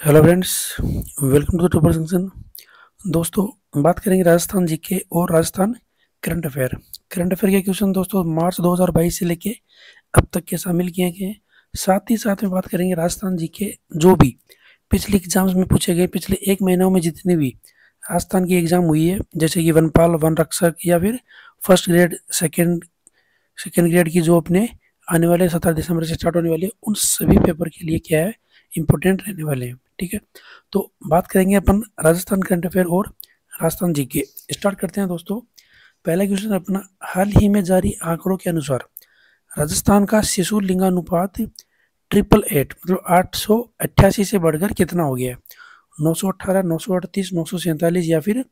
Hello friends, welcome to topper junction. दोस्तों, बात करेंगे राजस्थान जीके और Rajasthan current affair. Current affair के क्वेश्चन दोस्तों मार्च 2022 से लेके अब तक के शामिल किए गए हैं। साथ ही साथ में बात करेंगे राजस्थान जीके जो भी पिछले एग्जाम्स में पूछे गए, पिछले एक महीनों में जितने भी राजस्थान की एग्जाम हुई है, जैसे कि वनपाल, वन रक्षक या फिर first grade, second second grade की जो अपने आने वाले 17 दिसंबर से स्टार्ट होने वाली है, उन सभी पेपर के लिए क्या है, इंपॉर्टेंट रहने वाले हैं। ठीक है, तो बात करेंगे अपन राजस्थान करंट अफेयर और राजस्थान जीके। स्टार्ट करते हैं दोस्तों। पहला क्वेश्चन अपना, हाल ही में जारी आंकड़ों के अनुसार राजस्थान का शिशु लिंगानुपात 888 मतलब 888 से बढ़कर कितना हो गया है? 918, 938, 947 या फिर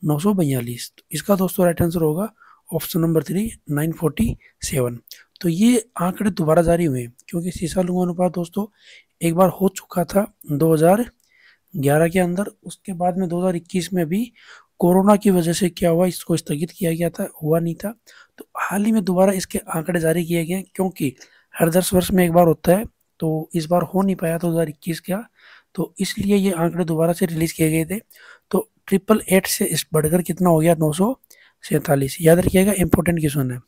942? तो इसका दोस्तों राइट आंसर होगा ऑप्शन नंबर 3, 947। तो ये आंकड़े दोबारा जारी हुए हैं क्योंकि शीशा लिंगानुपात दोस्तों एक बार हो चुका था 2011 के अंदर। उसके बाद में 2021 में भी कोरोना की वजह से क्या हुआ, इसको स्थगित किया गया था, हुआ नहीं था। तो हाल ही में दोबारा इसके आंकड़े जारी किए गए क्योंकि हर 10 वर्ष में एक बार होता है, तो इस बार हो नहीं पाया 2021 का, तो इसलिए ये आंकड़े दोबारा से रिलीज किए गए थे। तो 888 से इस बढ़कर कितना हो गया, 947। याद रखिएगा, इंपॉर्टेंट क्वेश्चन है।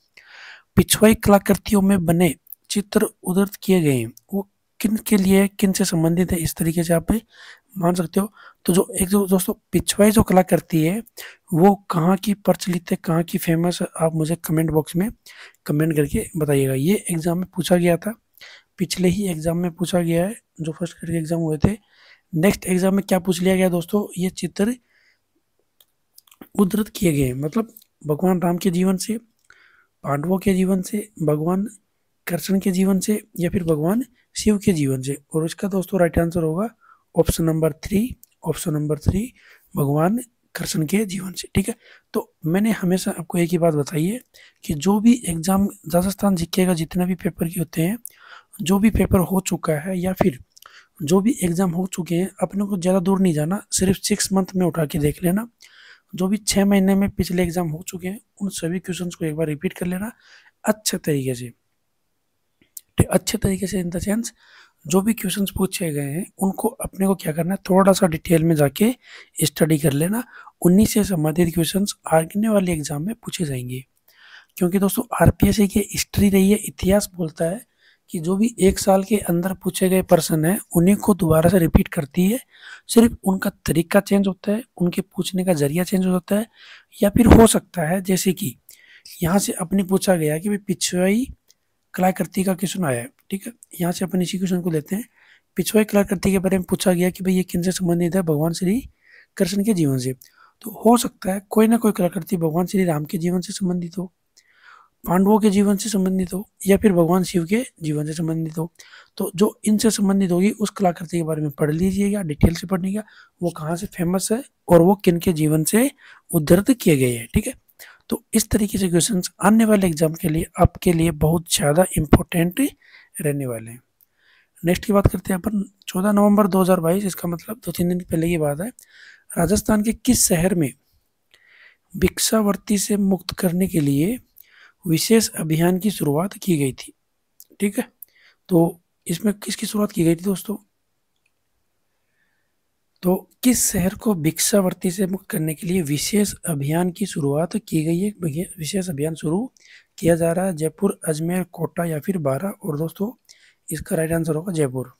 पिछवाई कलाकृतियों में बने चित्र उद्धृत किए गए हैं, वो किन के लिए, किन से संबंधित है, इस तरीके से आप मान सकते हो। तो जो एक जो दोस्तों पिछवाई जो कलाकृति है वो कहाँ की प्रचलित है, कहाँ की फेमस है, आप मुझे कमेंट बॉक्स में कमेंट करके बताइएगा। ये एग्जाम में पूछा गया था, पिछले ही एग्जाम में पूछा गया है, जो फर्स्ट ग्रेड के एग्जाम हुए थे। नेक्स्ट एग्जाम में क्या पूछ लिया गया दोस्तों, ये चित्र उद्धृत किए गए हैं, मतलब भगवान राम के जीवन से, पांडवों के जीवन से, भगवान कृष्ण के जीवन से या फिर भगवान शिव के जीवन से। और इसका दोस्तों राइट आंसर होगा ऑप्शन नंबर 3, ऑप्शन नंबर 3, भगवान कृष्ण के जीवन से। ठीक है, तो मैंने हमेशा आपको एक ही बात बताई है कि जो भी एग्जाम राजस्थान जीके का जितने भी पेपर के होते हैं, जो भी पेपर हो चुका है या फिर जो भी एग्जाम हो चुके हैं, अपने को ज़्यादा दूर नहीं जाना, सिर्फ 6 मंथ में उठा के देख लेना। जो भी 6 महीने में पिछले एग्जाम हो चुके हैं उन सभी क्वेश्चंस को एक बार रिपीट कर लेना अच्छे तरीके से। अच्छे तरीके से इन द सेंस, जो भी क्वेश्चंस पूछे गए हैं उनको अपने को क्या करना है, थोड़ा सा डिटेल में जाके स्टडी कर लेना। उन्हीं से संबंधित क्वेश्चंस आने वाले एग्जाम में पूछे जाएंगे। क्योंकि दोस्तों आरपीएससी की हिस्ट्री रही है, इतिहास बोलता है कि जो भी एक साल के अंदर पूछे गए प्रश्न है उन्हीं को दोबारा से रिपीट करती है। सिर्फ उनका तरीका चेंज होता है, उनके पूछने का जरिया चेंज हो जाता है, या फिर हो सकता है जैसे कि यहाँ से अपने पूछा गया कि भाई पिछवाई कलाकृति का क्वेश्चन आया है। ठीक है, यहाँ से अपन इसी क्वेश्चन को लेते हैं। पिछवाई कलाकृति के बारे में पूछा गया कि भाई ये किन से संबंधित है, भगवान श्री कृष्ण के जीवन से। तो हो सकता है कोई ना कोई कलाकृति भगवान श्री राम के जीवन से संबंधित हो, पांडवों के जीवन से संबंधित हो, या फिर भगवान शिव के जीवन से संबंधित हो। तो जो इनसे संबंधित होगी उस कलाकृति के बारे में पढ़ लीजिएगा, डिटेल से पढ़िएगा, वो कहाँ से फेमस है और वो किन के जीवन से उद्धृत किए गए हैं। ठीक है, तो इस तरीके से क्वेश्चंस आने वाले एग्जाम के लिए आपके लिए बहुत ज़्यादा इंपॉर्टेंट रहने वाले हैं। नेक्स्ट की बात करते हैं अपन, 14 नवंबर 2022, इसका मतलब 2-3 दिन पहले की बात है। राजस्थान के किस शहर में भिक्षावृत्ति से मुक्त करने के लिए विशेष अभियान की शुरुआत की गई थी? ठीक है, तो इसमें किसकी शुरुआत की गई थी दोस्तों? तो किस शहर को भिक्षावृत्ति से मुक्त करने के लिए विशेष अभियान की शुरुआत की गई है? विशेष अभियान शुरू किया जा रहा है जयपुर, अजमेर, कोटा या फिर बारा। और दोस्तों इसका राइट आंसर होगा जयपुर।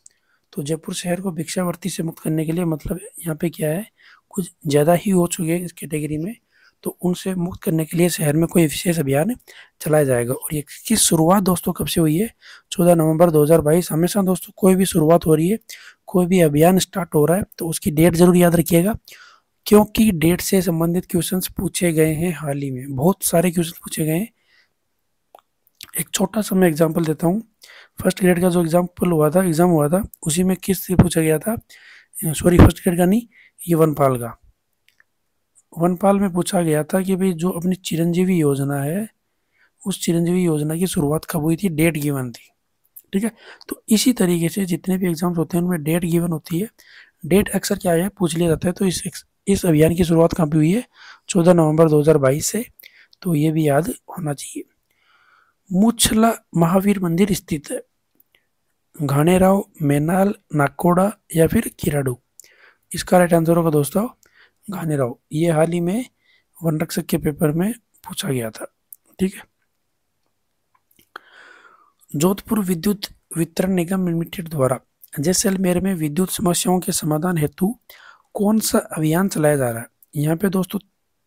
तो जयपुर शहर को भिक्षावृत्ति से मुक्त करने के लिए, मतलब यहाँ पे क्या है, कुछ ज़्यादा ही हो चुके हैं इस कैटेगरी में, तो उनसे मुक्त करने के लिए शहर में कोई विशेष अभियान चलाया जाएगा। और ये की शुरुआत दोस्तों कब से हुई है? 14 नवंबर 2022। हमेशा दोस्तों कोई भी शुरुआत हो रही है, कोई भी अभियान स्टार्ट हो रहा है, तो उसकी डेट जरूर याद रखिएगा, क्योंकि डेट से संबंधित क्वेश्चंस पूछे गए हैं। हाल ही में बहुत सारे क्वेश्चन पूछे गए हैं। एक छोटा सा मैं एग्जांपल देता हूँ। फर्स्ट ग्रेड का जो एग्जाम हुआ था उसी में किस से पूछा गया था, सॉरी फर्स्ट ग्रेड का नहीं, ये वनपाल का, वनपाल में पूछा गया था कि भाई जो अपनी चिरंजीवी योजना है, उस चिरंजीवी योजना की शुरुआत कब हुई थी, डेट गिवन थी। ठीक है, तो इसी तरीके से जितने भी एग्जाम्स होते हैं उनमें डेट गिवन होती है, डेट अक्सर क्या है पूछ लिया जाता है। तो इस अभियान की शुरुआत कहाँ पे हुई है? 14 नवंबर 2022 से। तो ये भी याद होना चाहिए। मुछला महावीर मंदिर स्थित है घाणेराव, मेनाल, नाकोड़ा या फिर किराडू। इसका राइट आंसर होगा दोस्तों घाणेराव। ये हाल ही में वन रक्षक के पेपर में पूछा गया था। ठीक है। जोधपुर विद्युत वितरण निगम लिमिटेड द्वारा जैसलमेर में विद्युत समस्याओं के समाधान हेतु कौन सा अभियान चलाया जा रहा है? यहाँ पे दोस्तों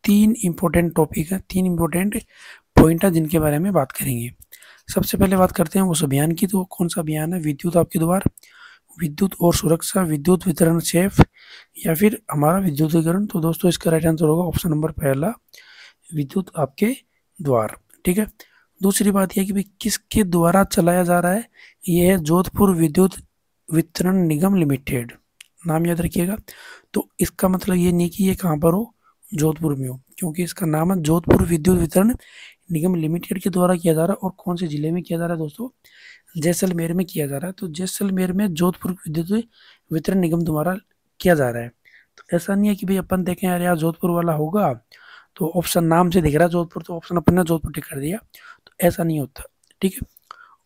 3 इंपॉर्टेंट टॉपिक है, 3 इंपॉर्टेंट पॉइंट है जिनके बारे में बात करेंगे। सबसे पहले बात करते हैं उस अभियान की। तो कौन सा अभियान है? विद्युत आपके द्वार, विद्युत और सुरक्षा, विद्युत वितरण सेफ या फिर हमारा विद्युतीकरण। तो दोस्तों इसका राइट आंसर होगा ऑप्शन नंबर पहला, विद्युत आपके द्वार। ठीक है। दूसरी बात यह कि भाई किसके द्वारा चलाया जा रहा है? यह है जोधपुर विद्युत वितरण निगम लिमिटेड। नाम याद रखिएगा। तो इसका मतलब ये नहीं कि ये कहाँ पर हो, जोधपुर में हो, क्योंकि इसका नाम है जोधपुर विद्युत वितरण निगम लिमिटेड के द्वारा किया जा रहा है। और कौन से जिले में किया जा रहा है दोस्तों? जैसलमेर में किया जा रहा है। तो जैसलमेर में जोधपुर विद्युत वितरण निगम द्वारा किया जा रहा है। तो ऐसा नहीं है कि भाई अपन देखें यार यहाँ जोधपुर वाला होगा तो ऑप्शन नाम से दिख रहा है जोधपुर, तो ऑप्शन अपन ने जोधपुर टिक कर दिया, तो ऐसा नहीं होता। ठीक है।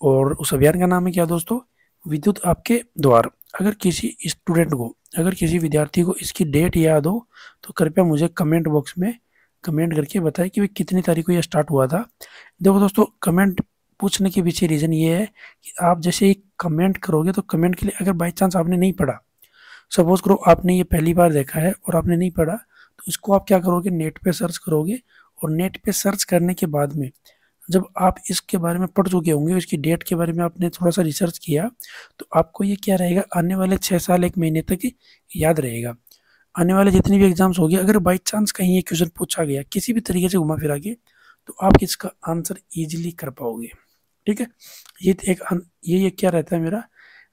और उस अभियान का नाम है क्या दोस्तों? विद्युत आपके द्वार। अगर किसी स्टूडेंट को, अगर किसी विद्यार्थी को इसकी डेट याद हो तो कृपया मुझे कमेंट बॉक्स में कमेंट करके बताएं कि भाई कितनी तारीख को यह स्टार्ट हुआ था। देखो दोस्तों, कमेंट पूछने के पीछे रीज़न ये है कि आप जैसे ही कमेंट करोगे तो कमेंट के लिए अगर बाई चांस आपने नहीं पढ़ा, सपोज करो आपने ये पहली बार देखा है और आपने नहीं पढ़ा, तो इसको आप क्या करोगे? नेट पे सर्च करोगे। और नेट पे सर्च करने के बाद में जब आप इसके बारे में पढ़ चुके होंगे, इसकी डेट के बारे में आपने थोड़ा सा रिसर्च किया, तो आपको ये क्या रहेगा? आने वाले 6 साल 1 महीने तक याद रहेगा। आने वाले जितनी भी एग्जाम्स होगी, अगर बाई चांस कहीं ये क्वेश्चन पूछा गया किसी भी तरीके से घुमा फिरा के, तो आप इसका आंसर ईजिली कर पाओगे। ठीक है। ये क्या रहता है, मेरा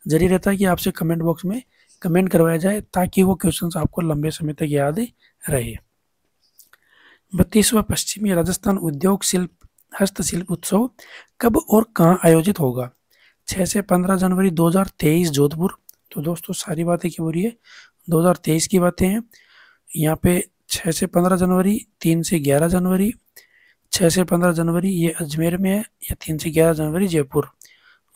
जरिए रहता है कि आपसे कमेंट बॉक्स में कमेंट करवाया जाए ताकि वो क्वेश्चंस आपको लंबे समय तक याद रहे। 32वां पश्चिमी राजस्थान उद्योग शिल्प हस्तशिल्प उत्सव कब और कहाँ आयोजित होगा? 6 से 15 जनवरी 2023 जोधपुर। तो दोस्तों सारी बातें क्या हो रही है? 2023 की बातें हैं। यहाँ पे 6 से 15 जनवरी, 3 से 11 जनवरी, 6 से 15 जनवरी ये अजमेर में है, या 3 से 11 जनवरी जयपुर।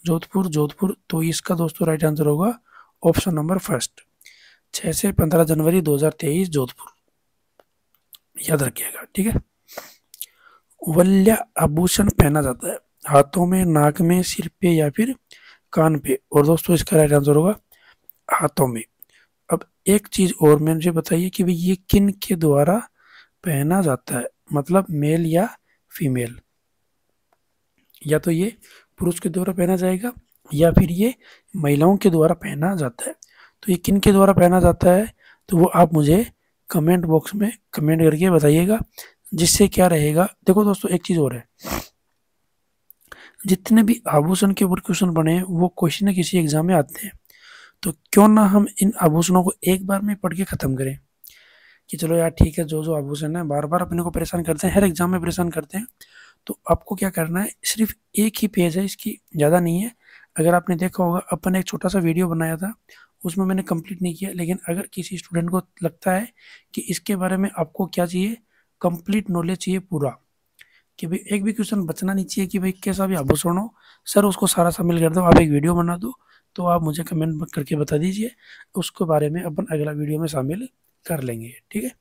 जोधपुर। तो इसका दोस्तों राइट आंसर होगा ऑप्शन नंबर फर्स्ट, 6 से 15 जनवरी 2023 जोधपुर। याद रखिएगा। ठीक है। वल्य आभूषण पहना जाता है हाथों में, नाक में, सिर पे या फिर कान पे। और दोस्तों इसका राइट आंसर होगा हाथों में। अब एक चीज और मुझे बताइए कि भाई ये किन के द्वारा पहना जाता है? मतलब मेल या फीमेल? या तो ये पुरुष के द्वारा पहना जाएगा या फिर ये महिलाओं के द्वारा पहना जाता है। तो ये किन के द्वारा पहना जाता है? तो वो आप मुझे कमेंट बॉक्स में कमेंट करके बताइएगा, जिससे क्या रहेगा। देखो दोस्तों एक चीज और है, जितने भी आभूषण के ऊपर क्वेश्चन बने हैं वो क्वेश्चन किसी एग्जाम में आते हैं, तो क्यों ना हम इन आभूषणों को एक बार में पढ़ के खत्म करें कि चलो यार ठीक है, जो जो आभूषण है बार बार अपने को परेशान करते हैं, हर एग्जाम में परेशान करते हैं। तो आपको क्या करना है, सिर्फ एक ही पेज है, इसकी ज़्यादा नहीं है। अगर आपने देखा होगा अपन एक छोटा सा वीडियो बनाया था, उसमें मैंने कंप्लीट नहीं किया, लेकिन अगर किसी स्टूडेंट को लगता है कि इसके बारे में आपको क्या चाहिए, कंप्लीट नॉलेज चाहिए पूरा, कि भाई एक भी क्वेश्चन बचना नहीं चाहिए कि भाई कैसा भी आभूषण हो, सर उसको सारा शामिल कर दो, आप एक वीडियो बना दो, तो आप मुझे कमेंट करके बता दीजिए, उसके बारे में अपन अगला वीडियो में शामिल कर लेंगे। ठीक है।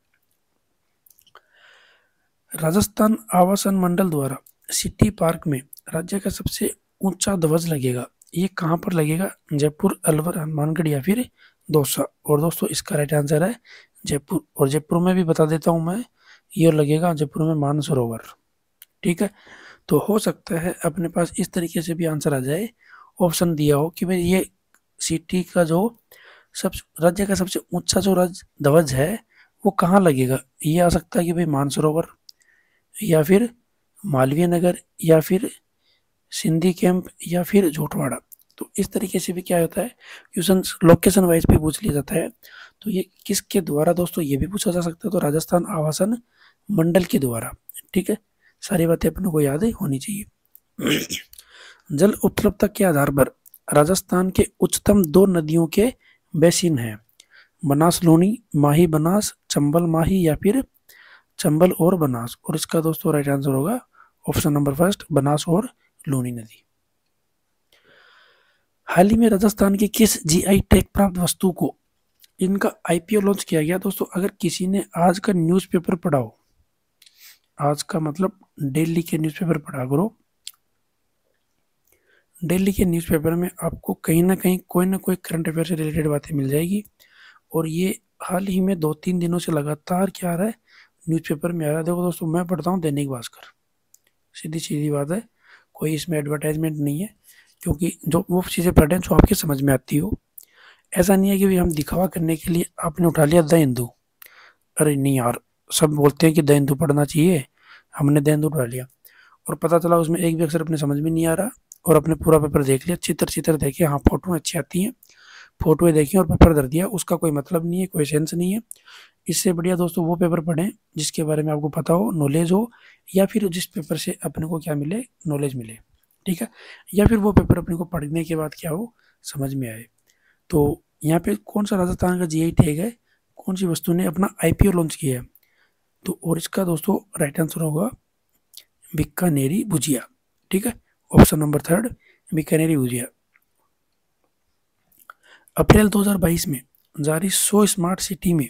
राजस्थान आवासन मंडल द्वारा सिटी पार्क में राज्य का सबसे ऊंचा ध्वज लगेगा, ये कहाँ पर लगेगा? जयपुर, अलवर, हनुमानगढ़ या फिर दौसा। और दोस्तों इसका राइट आंसर है जयपुर। और जयपुर में भी बता देता हूँ मैं, ये लगेगा जयपुर में मानसरोवर। ठीक है। तो हो सकता है अपने पास इस तरीके से भी आंसर आ जाए, ऑप्शन दिया हो कि भाई ये सिटी का जो सब राज्य का सबसे ऊंचा जो ध्वज है वो कहाँ लगेगा। ये आ सकता है कि भाई मानसरोवर, या फिर मालवीय नगर, या फिर सिंधी कैंप, या फिर झोटवाड़ा। तो इस तरीके से भी क्या होता है, क्वेश्चन लोकेशन वाइज भी पूछ लिया जाता है। तो ये किसके द्वारा दोस्तों, ये भी पूछा जा सकता है, तो राजस्थान आवासन मंडल के द्वारा। ठीक है। सारी बातें अपने को याद होनी चाहिए। जल उपलब्धता के आधार पर राजस्थान के उच्चतम 2 नदियों के बेसिन हैं, बनास लूनी, माही बनास, चंबल माही या फिर चंबल और बनास। और इसका दोस्तों राइट आंसर होगा ऑप्शन नंबर फर्स्ट, बनास और लूनी नदी। हाल ही में राजस्थान के किस जीआई टैग प्राप्त वस्तु को इनका आईपीओ लॉन्च किया गया? दोस्तों अगर किसी ने आज का न्यूज़पेपर पढ़ा हो, आज का मतलब दिल्ली के न्यूज़पेपर पढ़ा करो, दिल्ली के न्यूज़पेपर में आपको कहीं ना कहीं कोई ना कोई करंट अफेयर से रिलेटेड बातें मिल जाएगी। और ये हाल ही में 2-3 दिनों से लगातार क्या आ रहा है, न्यूज़पेपर में आ रहा है। देखो दोस्तों, मैं पढ़ता हूँ दैनिक भास्कर, सीधी सीधी बात है, कोई इसमें एडवर्टाइजमेंट नहीं है, क्योंकि जो वो चीज़ें पढ़ें जो आपके समझ में आती हो। ऐसा नहीं है कि भाई हम दिखावा करने के लिए आपने उठा लिया द हिंदू, अरे नहीं यार, सब बोलते हैं कि द हिंदू पढ़ना चाहिए, हमने द हिंदू उठा लिया और पता चला उसमें एक भी अक्षर अपने समझ में नहीं आ रहा, और अपने पूरा पेपर देख लिया, चित्र चित्र देखे, हाँ फोटो अच्छी आती हैं, फोटो देखी और पेपर धर दिया, उसका कोई मतलब नहीं है, कोई सेंस नहीं है। इससे बढ़िया दोस्तों वो पेपर पढ़ें जिसके बारे में आपको पता हो, नॉलेज हो, या फिर जिस पेपर से अपने को क्या मिले, नॉलेज मिले, ठीक है, या फिर वो पेपर अपने को पढ़ने के बाद क्या हो, समझ में आए। तो यहाँ पे कौन सा राजस्थान का जीआई टैग है, कौन सी वस्तु ने अपना आईपीओ लॉन्च किया है? तो और इसका दोस्तों राइट आंसर होगा बीकानेरी भुजिया, ठीक है, ऑप्शन नंबर 3 बीकानेरी भुजिया। अप्रैल 2022 में जारी 100 स्मार्ट सिटी में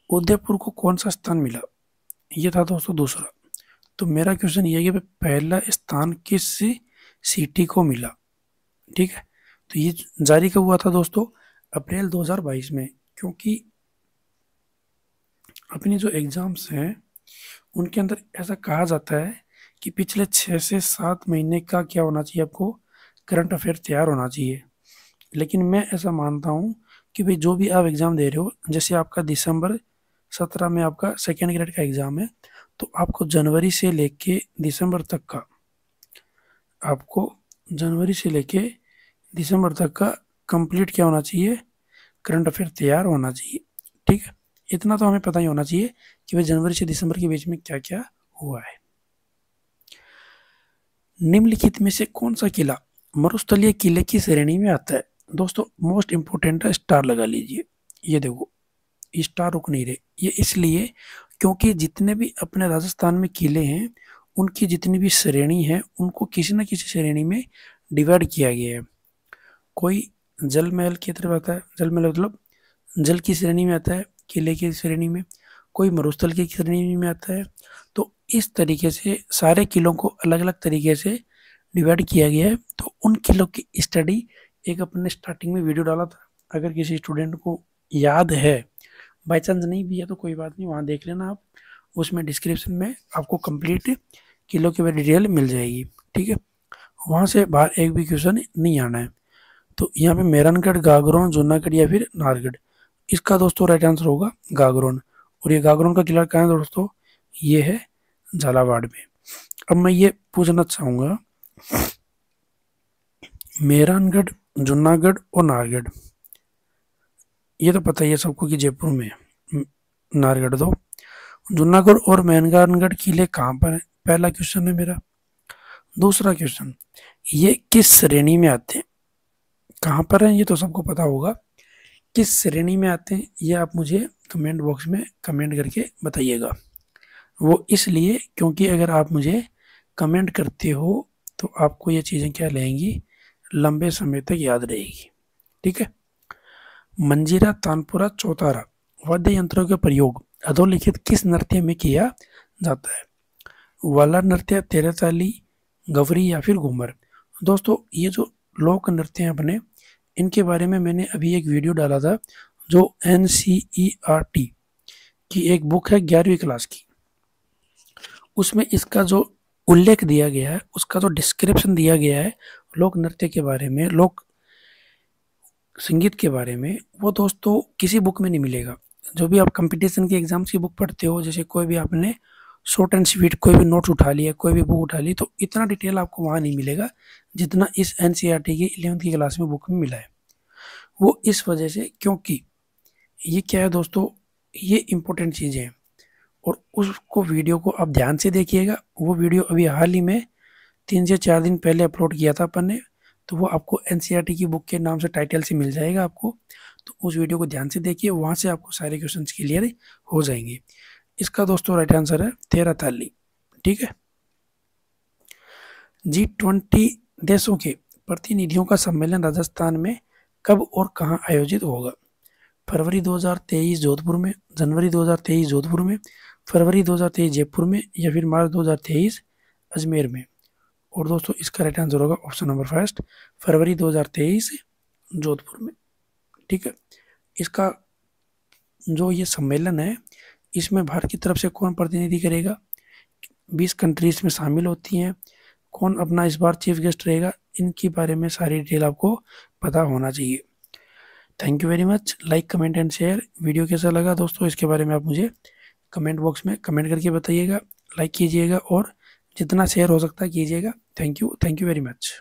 उदयपुर को कौन सा स्थान मिला? ये था दोस्तों दूसरा। तो मेरा क्वेश्चन ये है कि पहला स्थान किस सिटी को मिला, ठीक है। तो ये जारी कब हुआ था दोस्तों? अप्रैल 2022 में, क्योंकि अपनी जो एग्जाम्स हैं उनके अंदर ऐसा कहा जाता है कि पिछले 6 से 7 महीने का क्या होना चाहिए, आपको करंट अफेयर तैयार होना चाहिए। लेकिन मैं ऐसा मानता हूँ कि भाई जो भी आप एग्ज़ाम दे रहे हो, जैसे आपका दिसंबर 17 में आपका सेकेंड ग्रेड का एग्ज़ाम है, तो आपको जनवरी से लेके दिसंबर तक का, आपको जनवरी से लेके दिसंबर तक का कंप्लीट क्या होना चाहिए, करंट अफेयर तैयार होना चाहिए, ठीक है। इतना तो हमें पता ही होना चाहिए कि भाई जनवरी से दिसंबर के बीच में क्या क्या हुआ है। निम्नलिखित में से कौन सा किला मरुस्थलीय किले की श्रेणी में आता है? दोस्तों मोस्ट इंपोर्टेंट है, स्टार लगा लीजिए। ये देखो, स्टार रुक नहीं रहे, ये इसलिए क्योंकि जितने भी अपने राजस्थान में किले हैं उनकी जितनी भी श्रेणी है उनको किसी न किसी श्रेणी में डिवाइड किया गया है। कोई जल महल की तरफ आता है, जल महल मतलब जल की श्रेणी में आता है, किले की श्रेणी में, कोई मरुस्थल की श्रेणी में आता है। तो इस तरीके से सारे किलों को अलग अलग तरीके से डिवाइड किया गया है। तो उन किलों की स्टडी एक अपने स्टार्टिंग में वीडियो डाला था, अगर किसी स्टूडेंट को याद है, बाई चांस नहीं भी है तो कोई बात नहीं, वहाँ देख लेना आप, उसमें डिस्क्रिप्शन में आपको कंप्लीट किलो की डिटेल मिल जाएगी, ठीक है। वहाँ से बाहर एक भी क्वेश्चन नहीं आना है। तो यहाँ पे मेहरानगढ़, गागरोन, जूनागढ़ या फिर नाहरगढ़, इसका दोस्तों राइट आंसर होगा गागरोन। और ये गागरोन का किला कहाँ है दोस्तों? ये है झालावाड़ में। अब मैं ये पूछना चाहूँगा, मेहरानगढ़, जूनागढ़ और नाहरगढ़, ये तो पता ही है सबको कि जयपुर में है, नाहरगढ़ तो। जूनागढ़ और मेहरानगढ़ किले कहाँ पर है? पहला क्वेश्चन है मेरा। दूसरा क्वेश्चन, ये किस श्रेणी में आते हैं? कहाँ पर है ये तो सबको पता होगा, किस श्रेणी में आते हैं ये आप मुझे कमेंट बॉक्स में कमेंट करके बताइएगा। वो इसलिए क्योंकि अगर आप मुझे कमेंट करते हो तो आपको ये चीज़ें क्या रहेंगी, लंबे समय तक याद रहेगी, ठीक है। मंजीरा, तानपुरा, चौतारा वाद्य यंत्रों का प्रयोग अधोलिखित किस नृत्य में किया जाता है? वाला नृत्य, तेरहताली, गवरी या फिर घूमर? दोस्तों ये जो लोक नृत्य हैं अपने, इनके बारे में मैंने अभी एक वीडियो डाला था, जो NCERT की एक बुक है 11वीं क्लास की, उसमें इसका जो उल्लेख दिया गया है, उसका जो डिस्क्रिप्शन दिया गया है लोक नृत्य के बारे में, लोक संगीत के बारे में, वो दोस्तों किसी बुक में नहीं मिलेगा। जो भी आप कंपटीशन की एग्जाम्स की बुक पढ़ते हो, जैसे कोई भी आपने शॉर्ट एंड स्वीट कोई भी नोट्स उठा लिया, कोई भी बुक उठा ली, तो इतना डिटेल आपको वहाँ नहीं मिलेगा जितना इस NCERT की 11वीं की क्लास में बुक में मिला है। वो इस वजह से क्योंकि ये क्या है दोस्तों, ये इम्पोर्टेंट चीज़ें हैं, और उसको वीडियो को आप ध्यान से देखिएगा। वो वीडियो अभी हाल ही में 3 से 4 दिन पहले अपलोड किया था अपन ने, तो वो आपको NCERT की बुक के नाम से, टाइटल से मिल जाएगा आपको। तो उस वीडियो को ध्यान से देखिए, वहाँ से आपको सारे क्वेश्चन क्लियर हो जाएंगे। इसका दोस्तों राइट आंसर है 13 ताली, ठीक है। G20 देशों के प्रतिनिधियों का सम्मेलन राजस्थान में कब और कहाँ आयोजित होगा? फरवरी 2023 जोधपुर में, जनवरी 2023 जोधपुर में, फरवरी 2023 जयपुर में, या फिर मार्च 2023 अजमेर में। और दोस्तों इसका राइट आंसर होगा ऑप्शन नंबर फर्स्ट, फरवरी 2023 जोधपुर में। ठीक है, इसका जो ये सम्मेलन है इसमें भारत की तरफ से कौन प्रतिनिधि करेगा? 20 कंट्रीज में शामिल होती हैं। कौन अपना इस बार चीफ गेस्ट रहेगा? इनके बारे में सारी डिटेल आपको पता होना चाहिए। Thank you very much. Like, comment and share. Video कैसा लगा दोस्तों इसके बारे में आप मुझे कमेंट बॉक्स में कमेंट करके बताइएगा। लाइक कीजिएगा और जितना शेयर हो सकता है कीजिएगा। Thank you very much.